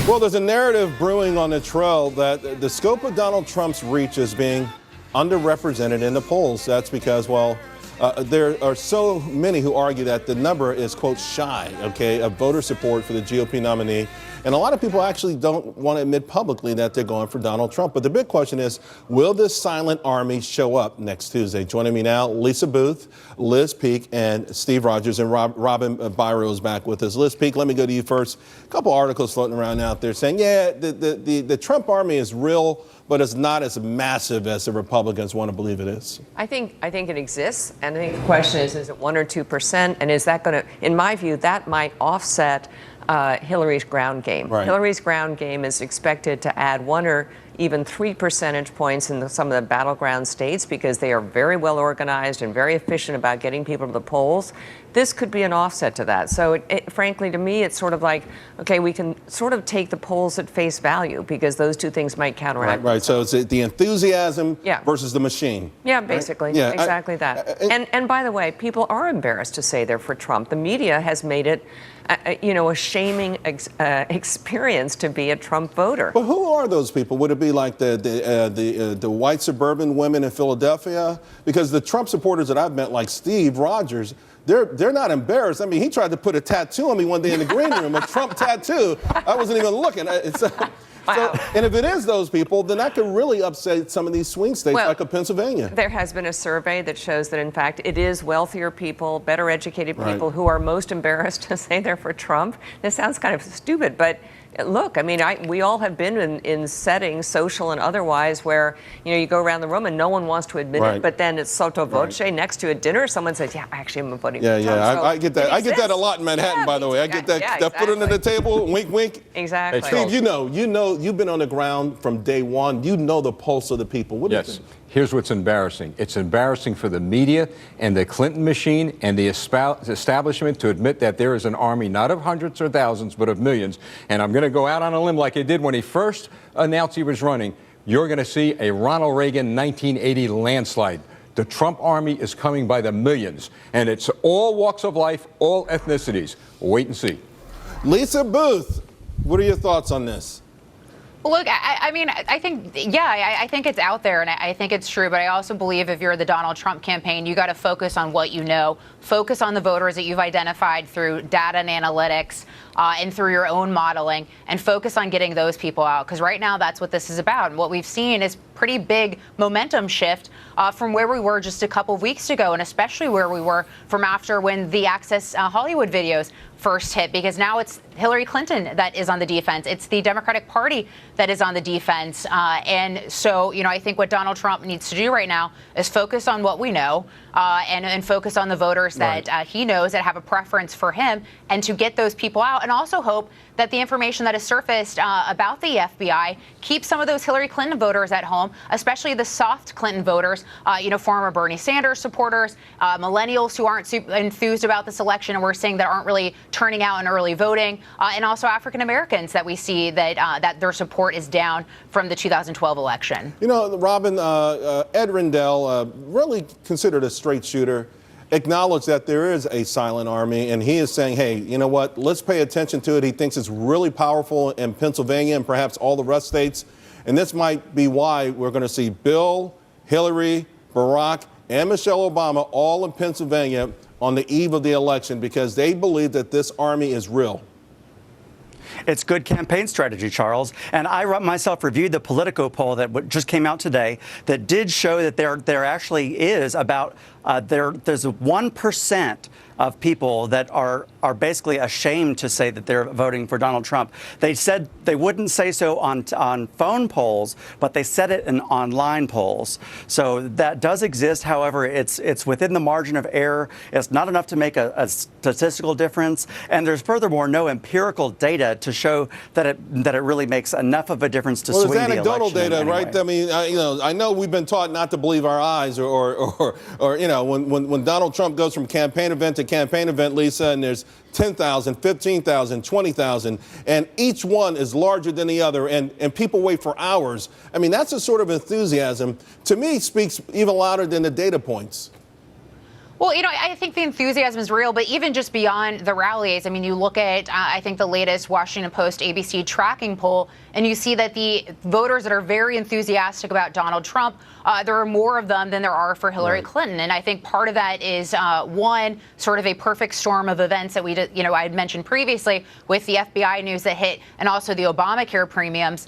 Well, there's a narrative brewing on the trail that the scope of Donald Trump's reach is being underrepresented in the polls. That's because, well, there are so many who argue that the number is, quote, shy, okay, of voter support for the GOP nominee. And a lot of people actually don't want to admit publicly that they're going for Donald Trump. But the big question is, will this silent army show up next Tuesday? Joining me now, Lisa Booth, Liz Peek, and Steve Rogers. And Robin Byro is back with us. Liz Peek, let me go to you first. A couple articles floating around out there saying, yeah, the Trump army is real, but it's not as massive as the Republicans want to believe it is. I think it exists, and I think the question is it 1 or 2%, and is that going to, in my view, that might offset Hillary's ground game. Right. Hillary's ground game is expected to add 1 or even 3 percentage points in some of the battleground states because they are very well organized and very efficient about getting people to the polls. This could be an offset to that. So frankly, to me, it's sort of like, okay, we can sort of take the polls at face value because those two things might counteract. Right. So it's the enthusiasm versus the machine. Yeah, basically. Right? Yeah, exactly that. And by the way, people are embarrassed to say they're for Trump. The media has made it a shaming experience to be a Trump voter. But who are those people? Would it be like the white suburban women in Philadelphia? Because the Trump supporters that I've met, like Steve Rogers, they're not embarrassed. I mean, he tried to put a tattoo on me one day in the green room, a Trump tattoo. I wasn't even looking. Wow. And if it is those people, then that could really upset some of these swing states like Pennsylvania. There has been a survey that shows that, in fact, it is wealthier people, better educated people who are most embarrassed to say they're for Trump. This sounds kind of stupid, but look, I mean, we all have been in settings, social and otherwise, where, you go around the room and no one wants to admit it, but then it's sotto voce next to a dinner. Someone says, yeah, actually, I'm voting for Trump. So I get that. I get that a lot in Manhattan, by the way. I get that, that foot under the table, wink, wink. Exactly. Hey, Steve, you've been on the ground from day one. You know the pulse of the people. What do you think? Here's what's embarrassing. It's embarrassing for the media and the Clinton machine and the establishment to admit that there is an army not of hundreds or thousands, but of millions. And I'm going to go out on a limb like I did when he first announced he was running. You're going to see a Ronald Reagan 1980 landslide. The Trump army is coming by the millions. And it's all walks of life, all ethnicities. Wait and see. Lisa Booth, what are your thoughts on this? Look, I mean, I think it's out there, and I think it's true. But I also believe if you're the Donald Trump campaign, you got to focus on what you know. Focus on the voters that you've identified through data and analytics and through your own modeling, and focus on getting those people out. Because right now, that's what this is about. And what we've seen is pretty big momentum shift from where we were just a couple of weeks ago, and especially where we were from after when the Access Hollywood videos first hit, because now it's Hillary Clinton that is on the defense. It's the Democratic Party that is on the defense. And so, I think what Donald Trump needs to do right now is focus on what we know and focus on the voters that he knows that have a preference for him, and to get those people out, and also hope that the information that has surfaced about the FBI keeps some of those Hillary Clinton voters at home, especially the soft Clinton voters, former Bernie Sanders supporters, millennials who aren't super enthused about this election, and we're seeing that aren't really turning out in early voting, and also African Americans that we see that their support is down from the 2012 election. Robin, Ed Rendell, really considered a straight shooter, acknowledged that there is a silent army, and he is saying, hey, you know what, let's pay attention to it. He thinks it's really powerful in Pennsylvania and perhaps all the rest states. And this might be why we're going to see Bill, Hillary, Barack, and Michelle Obama all in Pennsylvania on the eve of the election, because they believe that this army is real. It's good campaign strategy, Charles. And I myself reviewed the Politico poll that just came out today that did show that there actually is about there's 1% of people that are basically ashamed to say that they're voting for Donald Trump. They said they wouldn't say so on phone polls, but they said it in online polls. So that does exist. However, it's within the margin of error. It's not enough to make a statistical difference. And there's furthermore no empirical data to show that it really makes enough of a difference to swing the election. Well, it's anecdotal data, right? I mean, I know we've been taught not to believe our eyes, or when Donald Trump goes from campaign event to campaign event, Lisa, and there's 10,000, 15,000, 20,000, and each one is larger than the other, and people wait for hours. I mean, that's a sort of enthusiasm, to me, speaks even louder than the data points. Well, I think the enthusiasm is real, but even just beyond the rallies, I mean, you look at, I think, the latest Washington Post ABC tracking poll, and you see that the voters that are very enthusiastic about Donald Trump, there are more of them than there are for Hillary Clinton. And I think part of that is, one, sort of a perfect storm of events that I had mentioned previously with the FBI news that hit, and also the Obamacare premiums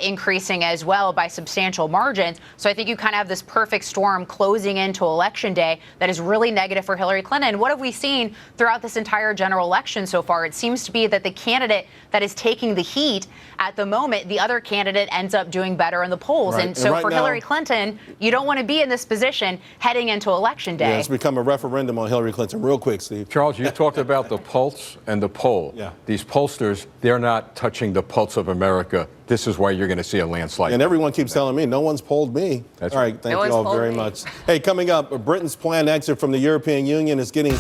increasing as well by substantial margins. So I think you kind of have this perfect storm closing into Election Day that is really negative for Hillary Clinton. What have we seen throughout this entire general election so far? It seems to be that the candidate that is taking the heat at the moment, the other candidate ends up doing better in the polls. Right. And so right for now, Hillary Clinton, you don't want to be in this position heading into Election Day. Yeah, it's become a referendum on Hillary Clinton. Real quick, Steve. Charles, you talked about the pulse and the poll. Yeah. These pollsters, they're not touching the pulse of America. This is why you're going to see a landslide. And everyone keeps telling me, no one's polled me. That's all right, thank No you one's all polled very me. much. Hey, coming up, Britain's planned exit from the European Union is getting